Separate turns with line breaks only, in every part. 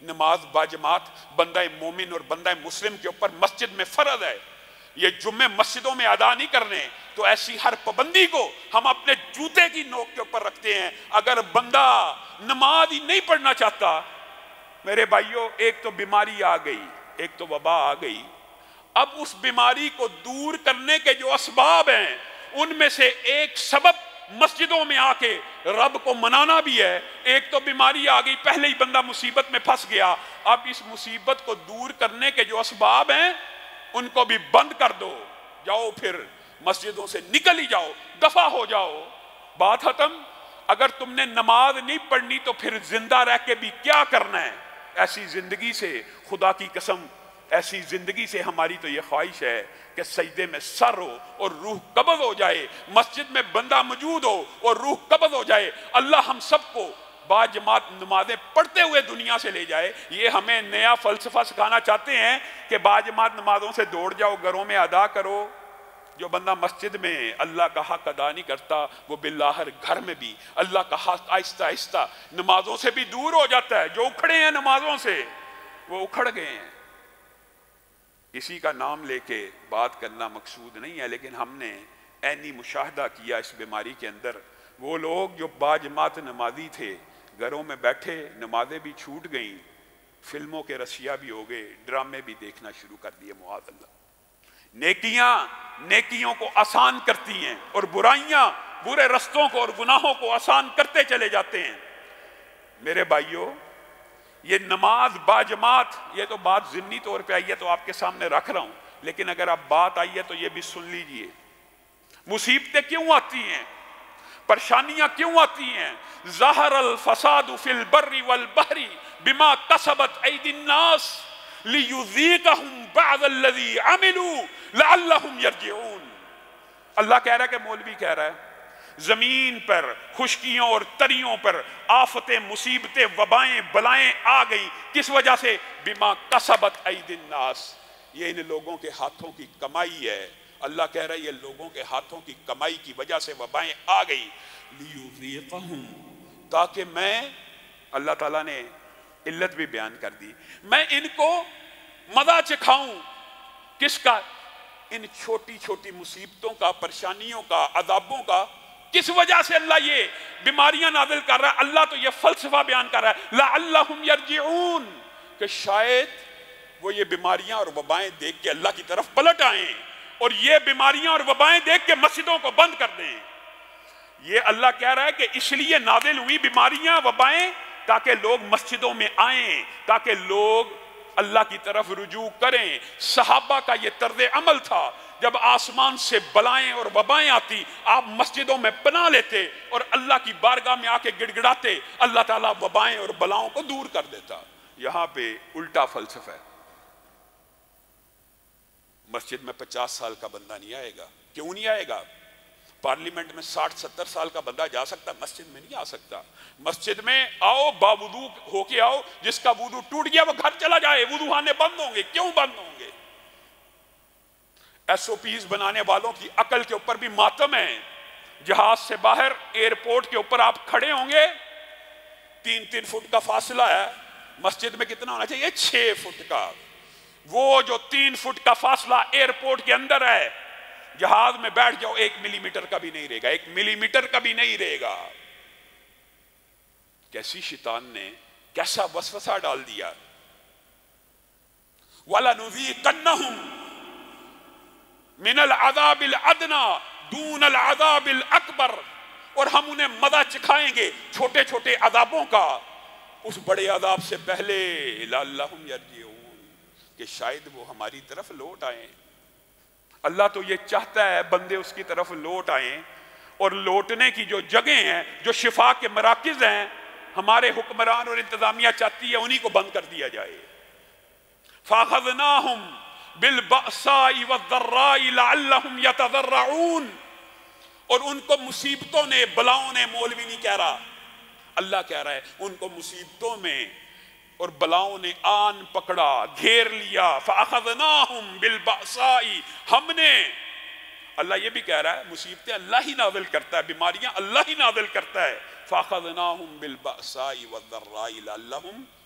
نماز باجماعت بندہ مومن اور بندہ مسلم کے اوپر مسجد میں فرض ہے. یہ جمعے مسجدوں میں ادا نہیں کرنے تو ایسی ہر پابندی کو ہم اپنے جوتے کی نوک کے اوپر رکھتے ہیں. اگر بندہ نماز ہی نہیں پڑھنا چاہتا، میرے بھائیوں، ایک تو بیماری آ گئی، ایک تو وبا آ گئی. اب اس بیماری کو دور کرنے کے جو اسباب ہیں ان میں سے ایک سبب مسجدوں میں آ کے رب کو منانا بھی ہے. ایک تو بیماری آ گئی، پہلے ہی بندہ مصیبت میں پھنس گیا. اب اس مصیبت کو دور کرنے کے جو اسباب ہیں ان کو بھی بند کر دو. جاؤ پھر مسجدوں سے نکل ہی جاؤ، دفع ہو جاؤ، بات ختم. اگر تم نے نماز نہیں پڑھنی تو پھر زندہ رہ کے بھی کیا کرنا ہے؟ ایسی زندگی سے خدا کی قسم، ایسی زندگی سے ہماری تو یہ خواہش ہے کہ سجدے میں سر ہو اور روح قبض ہو جائے، مسجد میں بندہ موجود ہو اور روح قبض ہو جائے. اللہ ہم سب کو باجماعت نمازیں پڑھتے ہوئے دنیا سے لے جائے. یہ ہمیں نیا فلسفہ سکھانا چاہتے ہیں کہ باجماعت نمازوں سے دوڑ جاؤ، گھروں میں ادا کرو. جو بندہ مسجد میں اللہ کا حق ادا نہیں کرتا وہ بالآخر گھر میں بھی اللہ کا حق آہستہ آہستہ نمازوں سے بھی دور ہو جاتا ہے. جو اکھڑے ہیں نمازوں سے وہ اکھڑ گئے ہیں. اسی کا نام لے کے بات کرنا مقصود نہیں ہے، لیکن ہم نے عینی مشاہدہ کیا اس بیماری کے اندر. وہ لوگ جو باجماعت نمازی تھے گھروں میں بیٹھے، نمازیں بھی چھوٹ گئیں، فلموں کے رسیا بھی ہو گئے، ڈرامے بھی دیکھنا شروع کر دیے. معاذ اللہ. نیکیوں کو آسان کرتی ہیں اور برائیاں برے رستوں کو اور گناہوں کو آسان کرتے چلے جاتے ہیں. میرے بھائیوں، یہ نماز باجماعت، یہ تو بات ضمنی طور پہ آئی ہے تو آپ کے سامنے رکھ رہا ہوں، لیکن اگر اب بات آئی ہے تو یہ بھی سن لیجئے. مصیبتیں کیوں آتی ہیں؟ پریشانیاں کیوں آتی ہیں؟ ظہر الفساد فی البر والبحر بما کسبت ایدی الناس لیذیقہم بعض الذی عملوا لعلہم یرجعون. اللہ کہہ رہا ہے کہ مولوی کہہ رہا ہے زمین پر خشکیوں اور تریوں پر آفتیں، مصیبتیں، وبائیں، بلائیں آ گئی. کس وجہ سے؟ بما کسبت ایدی الناس، یہ ان لوگوں کے ہاتھوں کی کمائی ہے. اللہ کہہ رہا ہے یہ لوگوں کے ہاتھوں کی کمائی کی وجہ سے وبائیں آ گئی. لیذیقہم، تاکہ میں، اللہ تعالیٰ نے علت بھی بیان کر دی، میں ان کو مزہ چکھاؤں. کس کا؟ ان چھوٹی چھوٹی مصیبتوں کا، پریشانیوں کا، عذابوں کا. کس وجہ سے اللہ یہ بیماریاں نازل کر رہا ہے؟ اللہ تو یہ فلسفہ بیان کر رہا ہے لعلہم یرجعون، کہ شاید وہ یہ بیماریاں اور وبائیں دیکھ کے اللہ کی طرف پلٹ آئیں اور یہ بیماریاں اور وبائیں دیکھ کے مسجدوں کو بند کر دیں. یہ اللہ کہہ رہا ہے کہ اس لیے نازل ہوئی بیماریاں، وبائیں، تاکہ لوگ مسجدوں میں آئیں، تاکہ لوگ اللہ کی طرف رجوع کریں. صحابہ کا یہ طرز عمل تھا. جب آسمان سے بلائیں اور وبائیں آتی آپ مسجدوں میں پناہ لیتے اور اللہ کی بارگاہ میں آ کے گڑ گڑاتے، اللہ تعالیٰ وبائیں اور بلاؤں کو دور کر دیتا. یہاں پہ الٹا فلسفہ ہے. مسجد میں 50 سال کا بندہ نہیں آئے گا. کیوں نہیں آئے گا؟ پارلیمنٹ میں 60-70 سال کا بندہ جا سکتا، مسجد میں نہیں آ سکتا. مسجد میں آؤ، باوضو ہو کے آؤ. جس کا وضو ٹوٹ گیا وہ گھر چلا جائے. وضو خانے بند ہوں گے. کیوں بند ہوں گے؟ ایس او پیز بنانے والوں کی عقل کے اوپر بھی ماتم ہے. جہاز سے باہر ایئرپورٹ کے اوپر آپ کھڑے ہوں گے، 3 فٹ کا فاصلہ ہے. مسجد میں کتنا ہونا چاہیے؟ 6 فٹ کا. وہ جو 3 فٹ کا فاصلہ ایئرپورٹ کے اندر ہے، جہاز میں بیٹھ جاؤ 1 ملی میٹر کا بھی نہیں رہے گا. 1 ملی میٹر کا بھی نہیں رہے گا. کیسی شیطان نے کیسا وسوسہ ڈال دیا. وَلَنُذِيقَنَّهُمْ مِنَ الْعَذَابِ الْأَدْنَى دُونَ الْعَذَابِ الْأَكْبَرِ، اور ہم انہیں مزہ چکھائیں گے چھوٹے چھوٹے عذابوں کا اس بڑے عذاب سے پہلے. لَعَلَّهُمْ يَرْجِعُونَ، کہ شاید وہ ہماری طرف لوٹ آئیں. اللہ تو یہ چاہتا ہے بندے اس کی طرف لوٹ آئیں، اور لوٹنے کی جو جگہیں ہیں، جو شفا کے مراکز ہیں، ہمارے حکمران اور انتظامیہ چاہتی ہے انہی کو بند کر دیا جائے. فَأَخَذْنَاهُمْ بِالْبَأْسَاءِ وَالضَّرَّاءِ لَعَلَّهُمْ يَتَضَرَّعُونَ، اور ان کو مصیبتوں نے، بلاؤں نے، مولوی نہیں کہہ رہا، اللہ کہہ رہا ہے ان کو مصیبتوں میں اور بلاؤں نے آن پکڑا، گھیر لیا. فَأَخَذْنَاهُمْ بِالْبَأْسَاءِ، ہم نے، اللہ یہ بھی کہہ رہا ہے مصیبتیں اللہ ہی نازل کرتا ہے، بیماریاں اللہ ہی نازل کرتا ہے. فَأَخَذْنَاهُمْ بِالْبَأْسَاءِ وَالضَّرَّاءِ لَعَلَّهُمْ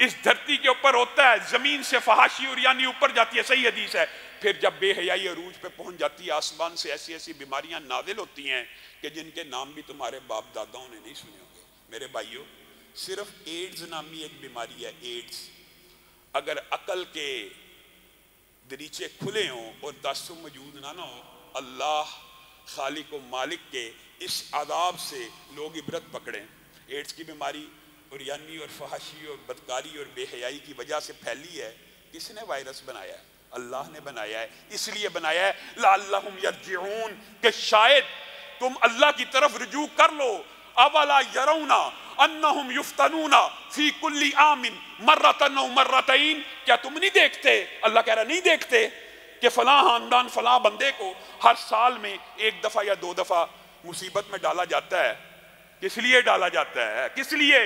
اس دھرتی کے اوپر ہوتا ہے، زمین سے فحاشی اور یعنی اوپر جاتی ہے، صحیح حدیث ہے. پھر جب بے حیائی عروج پہ پہنچ جاتی ہے، آسمان سے ایسی ایسی بیماریاں نازل ہوتی ہیں کہ جن کے نام بھی تمہارے باپ داداؤں نے نہیں سنے ہوں گے. میرے بھائیوں، صرف ایڈز نامی ایک بیماری ہے، ایڈز. اگر عقل کے دریچے کھلے ہوں اور تعصب موجود نہ ہو، اللہ خالق و مالک کے اس عذاب سے لوگ عبرت پکڑیں. ایڈز کی بیماری اوریانی اور فحاشی اور بدکاری اور بے حیائی کی وجہ سے پھیلی ہے. کس نے وائرس بنایا ہے؟ اللہ نے بنایا ہے. اس لیے بنایا ہے لعلہم یرجعون، کہ شاید تم اللہ کی طرف رجوع کر لو. اولا یرون انہم یفتنون فی کل عام مرتن و مرتین، کیا تم نہیں دیکھتے، اللہ کہہ رہا نہیں دیکھتے کہ فلاں خاندان فلاں بندے کو ہر سال میں ایک دفعہ یا 2 دفعہ مصیبت میں ڈالا جاتا ہے. کس لیے ڈالا جاتا ہے؟ کس لیے؟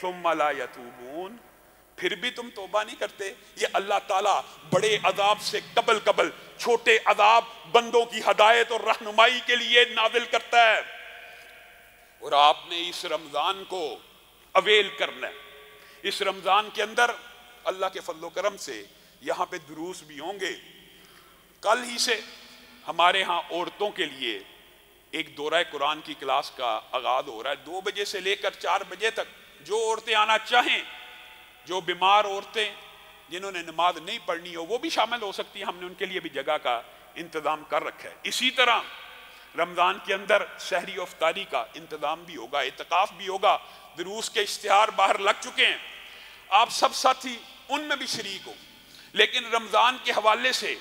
ثم لا یتوبون، پھر بھی تم توبہ نہیں کرتے. یہ اللہ تعالیٰ بڑے عذاب سے قبل چھوٹے عذاب بندوں کی ہدایت اور رہنمائی کے لیے نازل کرتا ہے. اور آپ نے اس رمضان کو اویل کرنا ہے. اس رمضان کے اندر اللہ کے فضل و کرم سے یہاں پہ دروس بھی ہوں گے. کل ہی سے ہمارے ہاں عورتوں کے لیے ایک دورہ قرآن کی کلاس کا آغاز ہو رہا ہے. 2 بجے سے لے کر 4 بجے تک جو عورتیں آنا چاہیں، جو بیمار عورتیں جنہوں نے نماز نہیں پڑھنی ہو وہ بھی شامل ہو سکتی ہیں. ہم نے ان کے لیے بھی جگہ کا انتظام کر رکھا ہے. اسی طرح رمضان کے اندر سحری و افطاری کا انتظام بھی ہوگا، اعتکاف بھی ہوگا. دروس کے اشتہار باہر لگ چکے ہیں، آپ سب ساتھی ان میں بھی شریک ہو. لیکن رمضان کے حوالے سے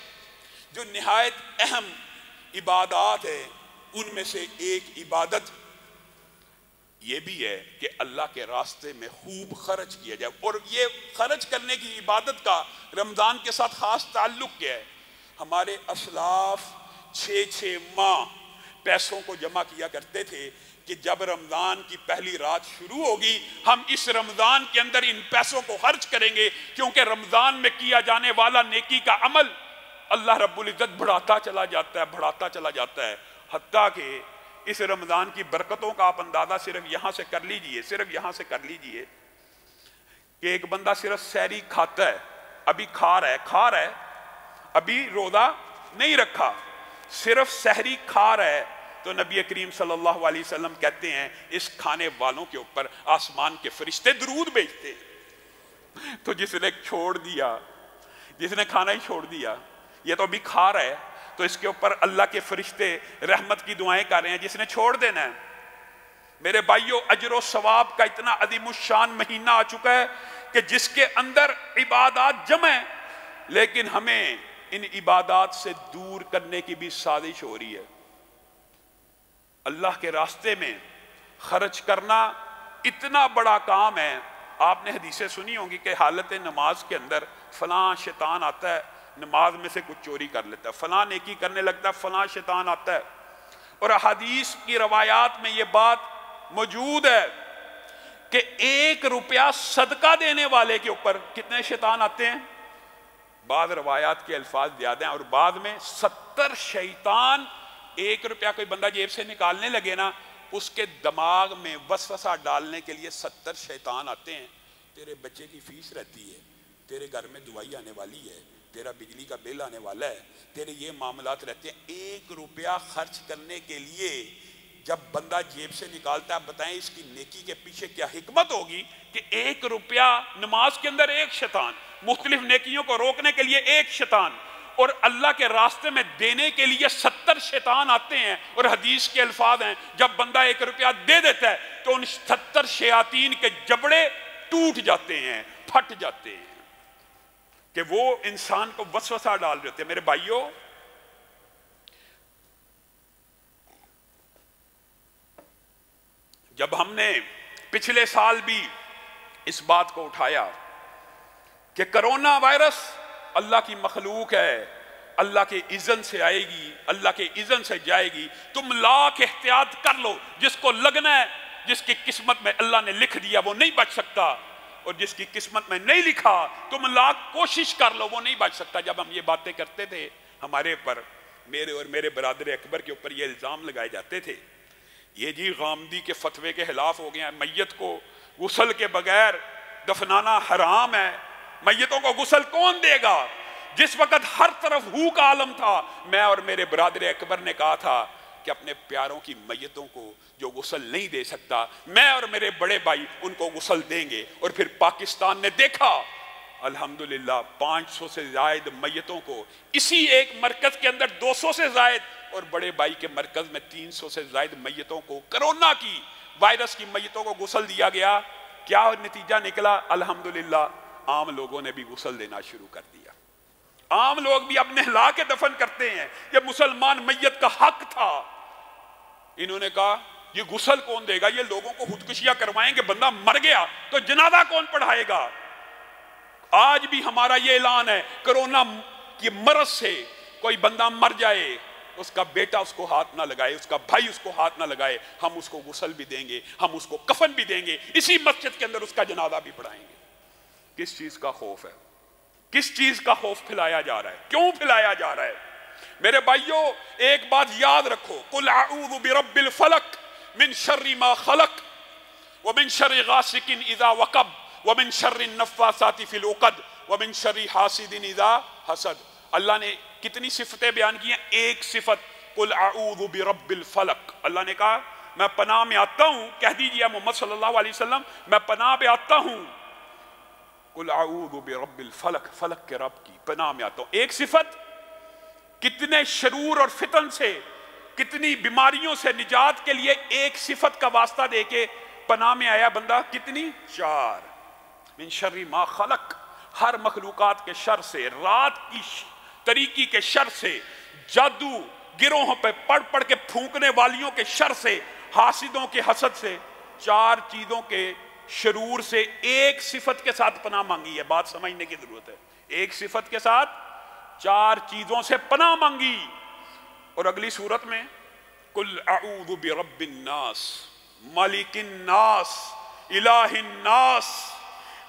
جو نہایت اہم عبادات ہے ان میں سے ایک عبادت یہ بھی ہے کہ اللہ کے راستے میں خوب خرچ کیا جائے. اور یہ خرچ کرنے کی عبادت کا رمضان کے ساتھ خاص تعلق کیا ہے؟ ہمارے اسلاف 6 ماہ پیسوں کو جمع کیا کرتے تھے کہ جب رمضان کی پہلی رات شروع ہوگی ہم اس رمضان کے اندر ان پیسوں کو خرچ کریں گے، کیونکہ رمضان میں کیا جانے والا نیکی کا عمل اللہ رب العزت بڑھاتا چلا جاتا ہے. حتیٰ کہ اس رمضان کی برکتوں کا آپ اندازہ صرف یہاں سے کر لیجئے کہ ایک بندہ صرف سحری کھاتا ہے، ابھی کھا رہا ہے، ابھی روزہ نہیں رکھا، صرف سحری کھا رہا ہے، تو نبی کریم صلی اللہ علیہ وسلم کہتے ہیں اس کھانے والوں کے اوپر آسمان کے فرشتے درود بھیجتے ہیں. تو جس نے چھوڑ دیا، جس نے کھانا ہی چھوڑ دیا، یہ تو ابھی کھا رہا ہے، تو اس کے اوپر اللہ کے فرشتے رحمت کی دعائیں کر رہے ہیں. جس نے چھوڑ دینا ہے، میرے بھائیوں، اجر و ثواب کا اتنا عظیم الشان مہینہ آ چکا ہے کہ جس کے اندر عبادات جمع ہیں، لیکن ہمیں ان عبادات سے دور کرنے کی بھی سازش ہو رہی ہے. اللہ کے راستے میں خرچ کرنا اتنا بڑا کام ہے. آپ نے حدیثیں سنی ہوں گی کہ حالت نماز کے اندر فلاں شیطان آتا ہے، نماز میں سے کچھ چوری کر لیتا ہے، فلاں نیکی کرنے لگتا ہے، فلاں شیطان آتا ہے. اور احادیث کی روایات میں یہ بات موجود ہے کہ 1 روپیہ صدقہ دینے والے کے اوپر کتنے شیطان آتے ہیں؟ بعض روایات کے الفاظ زیادہ ہیں، اور بعد میں 70 شیطان 1 روپیہ کوئی بندہ جیب سے نکالنے لگے نا، اس کے دماغ میں وسوسہ ڈالنے کے لیے 70 شیطان آتے ہیں. تیرے بچے کی فیس رہتی ہے، تیرے گھر میں دوائی آنے والی ہے، تیرا بجلی کا بل آنے والا ہے، تیرے یہ معاملات رہتے ہیں. 1 روپیہ خرچ کرنے کے لیے جب بندہ جیب سے نکالتا ہے، بتائیں اس کی نیکی کے پیچھے کیا حکمت ہوگی کہ 1 روپیہ نماز کے اندر 1 شیطان، مختلف نیکیوں کو روکنے کے لیے 1 شیطان، اور اللہ کے راستے میں دینے کے لیے 70 شیطان آتے ہیں. اور حدیث کے الفاظ ہیں جب بندہ 1 روپیہ دے دیتا ہے تو ان 70 شیاطین کے جبڑے ٹوٹ جاتے ہیں، پھٹ جاتے ہیں، کہ وہ انسان کو وسوسہ ڈال رہے ہوتے ہیں. میرے بھائیوں، جب ہم نے پچھلے سال بھی اس بات کو اٹھایا کہ کرونا وائرس اللہ کی مخلوق ہے، اللہ کے اذن سے آئے گی، اللہ کے اذن سے جائے گی، تم لاکھ احتیاط کر لو، جس کو لگنا ہے، جس کی قسمت میں اللہ نے لکھ دیا وہ نہیں بچ سکتا، اور جس کی قسمت میں نہیں لکھا تم لاکھ کوشش کر لو وہ نہیں بچ سکتا. جب ہم یہ باتیں کرتے تھے، ہمارے پر، میرے اور میرے برادر اکبر کے اوپر یہ الزام لگائے جاتے تھے، یہ جی غامدی کے فتوے کے خلاف ہو گیا، میت کو غسل کے بغیر دفنانا حرام ہے، میتوں کو غسل کون دے گا؟ جس وقت ہر طرف ہو کا عالم تھا، میں اور میرے برادر اکبر نے کہا تھا کہ اپنے پیاروں کی میتوں کو جو غسل نہیں دے سکتا، میں اور میرے بڑے بھائی ان کو غسل دیں گے۔ اور پھر پاکستان نے دیکھا الحمدللہ 500 سے زائد میتوں کو اسی ایک مرکز کے اندر 200 سے زائد، اور بڑے بھائی کے مرکز میں 300 سے زائد میتوں کو کرونا کی وائرس کی میتوں کو غسل دیا گیا۔ کیا نتیجہ نکلا؟ الحمدللہ عام لوگوں نے بھی غسل دینا شروع کر دیا، عام لوگ بھی اب نہلا کے دفن کرتے ہیں۔ یہ مسلمان میت کا حق تھا، انہوں نے کہا یہ غسل کون دے گا؟ یہ لوگوں کو خودکشیاں کروائیں گے، بندہ مر گیا تو جنازہ کون پڑھائے گا؟ آج بھی ہمارا یہ اعلان ہے، کرونا کی مرض سے کوئی بندہ مر جائے، اس کا بیٹا اس کو ہاتھ نہ لگائے، اس کا بھائی اس کو ہاتھ نہ لگائے، ہم اس کو غسل بھی دیں گے، ہم اس کو کفن بھی دیں گے، اسی مسجد کے اندر اس کا جنازہ بھی پڑھائیں گے۔ کس چیز کا خوف ہے؟ کس چیز کا خوف پھیلایا جا رہا ہے؟ کیوں پھیلایا جا رہا ہے؟ میرے بھائیوں ایک بات یاد رکھو، قل اعوذ برب الفلق من شر ما خلق ومن شر غاسق اذا وقب ومن شر النفاثات في العقد ومن شر حاسد اذا حسد۔ اللہ نے کتنی صفتیں بیان کی ہیں؟ ایک صفت، قل اعوذ برب الفلق۔ اللہ نے کہا میں پناہ میں آتا ہوں، کہہ دیجئے محمد صلی اللہ علیہ وسلم میں پناہ میں آتا ہوں، قل اعوذ برب الفلق، فلق کے رب کی پناہ میں آتا ہوں۔ ایک صفت، کتنے شرور اور فتن سے، کتنی بیماریوں سے نجات کے لیے ایک صفت کا واسطہ دے کے پناہ میں آیا بندہ، کتنی؟ 4۔ من شر ما خلق، ہر مخلوقات کے شر سے، رات کی طریقی کے شر سے، جادو گروہوں پہ پڑھ پڑھ کے پھونکنے والیوں کے شر سے، حاسدوں کے حسد سے، 4 چیزوں کے شرور سے ایک صفت کے ساتھ پناہ مانگی ہے۔ بات سمجھنے کی ضرورت ہے، ایک صفت کے ساتھ 4 چیزوں سے پناہ مانگی۔ اور اگلی صورت میں قل اعوذ برب الناس مالک الناس الہ الناس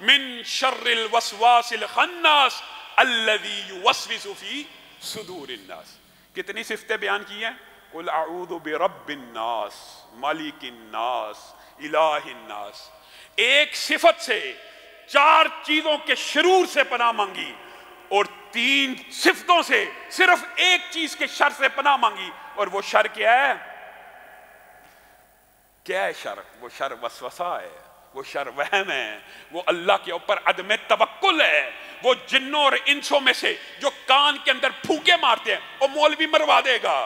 من شر الوسواس الخناس الذی یوسوس فی صدور الناس۔ کتنی صفتیں بیان کی ہیں؟ قل اعوذ برب الناس مالک الناس الہ الناس، ایک صفت سے 4 چیزوں کے شرور سے پناہ مانگی، اور 3 صفتوں سے صرف ایک چیز کے شر سے پناہ مانگی۔ اور وہ شر کیا ہے؟ کیا ہے شر؟ وہ شر وسوسہ ہے، وہ شر وہم ہے، وہ اللہ کے اوپر عدم توکل ہے، وہ جنوں اور انسوں میں سے جو کان کے اندر پھونکے مارتے ہیں، وہ مولوی مروا دے گا۔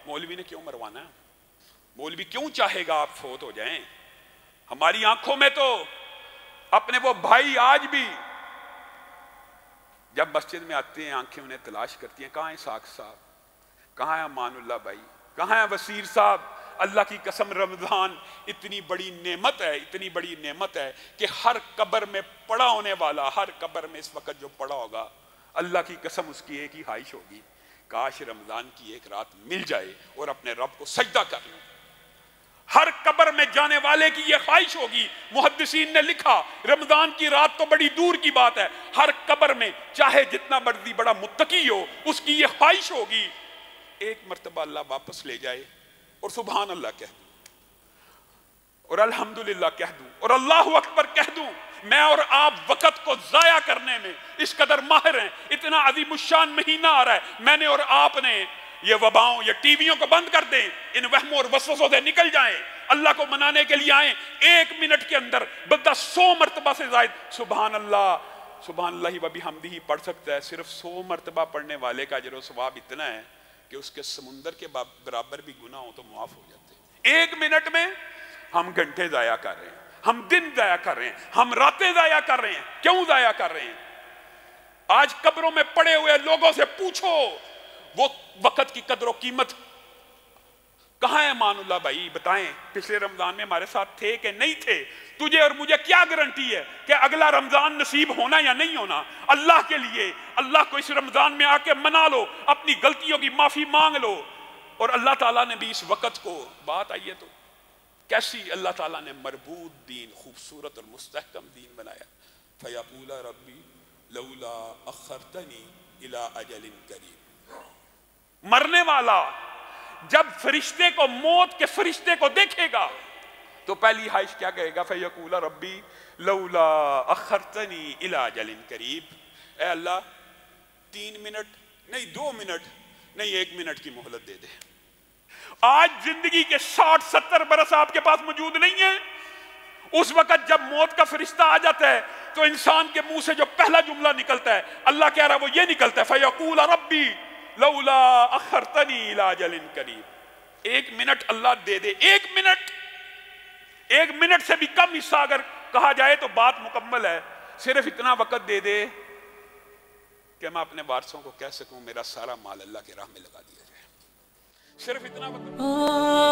مولوی نے کیوں مروانا ہے؟ مولوی کیوں چاہے گا آپ فوت ہو جائیں؟ ہماری آنکھوں میں تو اپنے وہ بھائی آج بھی جب مسجد میں آتے ہیں آنکھیں انہیں تلاش کرتی ہیں، کہاں ہے ساکھ صاحب، کہاں ہے امان اللہ بھائی، کہاں ہے وسیر صاحب؟ اللہ کی قسم رمضان اتنی بڑی نعمت ہے، اتنی بڑی نعمت ہے کہ ہر قبر میں پڑا ہونے والا، ہر قبر میں اس وقت جو پڑا ہوگا، اللہ کی قسم اس کی ایک ہی خواہش ہوگی، کاش رمضان کی ایک رات مل جائے اور اپنے رب کو سجدہ کر لوں۔ ہر قبر میں جانے والے کی یہ خواہش ہوگی۔ محدثین نے لکھا رمضان کی رات تو بڑی دور کی بات ہے، ہر قبر میں چاہے جتنا مرضی بڑا متقی ہو، اس کی یہ خواہش ہوگی ایک مرتبہ اللہ واپس لے جائے اور سبحان اللہ کہہ دوں اور الحمدللہ کہہ دوں اور اللہ اکبر کہہ دوں۔ میں اور آپ وقت کو ضائع کرنے میں اس قدر ماہر ہیں، اتنا عظیم الشان مہینہ آ رہا ہے، میں نے اور آپ نے یہ وباؤں یہ ٹی ویوں کو بند کر دیں، ان وہموں اور وسوسوں سے نکل جائیں، اللہ کو منانے کے لیے آئیں۔ 1 منٹ کے اندر بندہ 100 مرتبہ سے زائد سبحان اللہ و بحمدہ پڑھ سکتا ہے۔ صرف 100 مرتبہ پڑھنے والے کا اجر و ثواب اتنا ہے کہ اس کے سمندر کے برابر بھی گناہ ہو تو معاف ہو جاتے ہیں۔ 1 منٹ میں ہم گھنٹے ضائع کر رہے ہیں، ہم دن ضائع کر رہے ہیں، ہم راتیں ضائع کر رہے ہیں۔ کیوں ضائع کر رہے ہیں؟ آج قبروں میں پڑے ہوئے لوگوں سے پوچھو وہ وقت کی قدر و قیمت کہاں ہے؟ امان اللہ بھائی بتائیں، پچھلے رمضان میں ہمارے ساتھ تھے کہ نہیں تھے؟ تجھے اور مجھے کیا گارنٹی ہے کہ اگلا رمضان نصیب ہونا یا نہیں ہونا؟ اللہ کے لیے اللہ کو اس رمضان میں آ کے منا لو، اپنی غلطیوں کی معافی مانگ لو، اور اللہ تعالیٰ نے بھی اس وقت کو، بات آئیے تو کیسی اللہ تعالیٰ نے مربوط دین، خوبصورت اور مستحکم دین بنایا۔ فَيَقُولَ رَبِّ لَوْلَا أَخَّرْتَنِي إِلَىٰ أَجَلٍ قَرِيبٍ۔ مرنے والا جب فرشتے کو، موت کے فرشتے کو دیکھے گا تو پہلی خواہش کیا کہے گا؟ فیقول ربی لولا اخرتنی الی اجل قریب، اے اللہ 3 منٹ نہیں، 2 منٹ نہیں، 1 منٹ کی مہلت دے دے۔ آج زندگی کے 60-70 برس آپ کے پاس موجود نہیں ہیں، اس وقت جب موت کا فرشتہ آ جاتا ہے تو انسان کے منہ سے جو پہلا جملہ نکلتا ہے اللہ کہہ رہا ہے وہ یہ نکلتا ہے فیقول ربی لولا اخرتنی الی اجل قریب، 1 منٹ اللہ دے دے، 1 منٹ، 1 منٹ سے بھی کم حصہ اگر کہا جائے تو بات مکمل ہے، صرف اتنا وقت دے دے کہ میں اپنے وارثوں کو کہہ سکوں میرا سارا مال اللہ کی راہ میں لگا دیا جائے، صرف اتنا وقت۔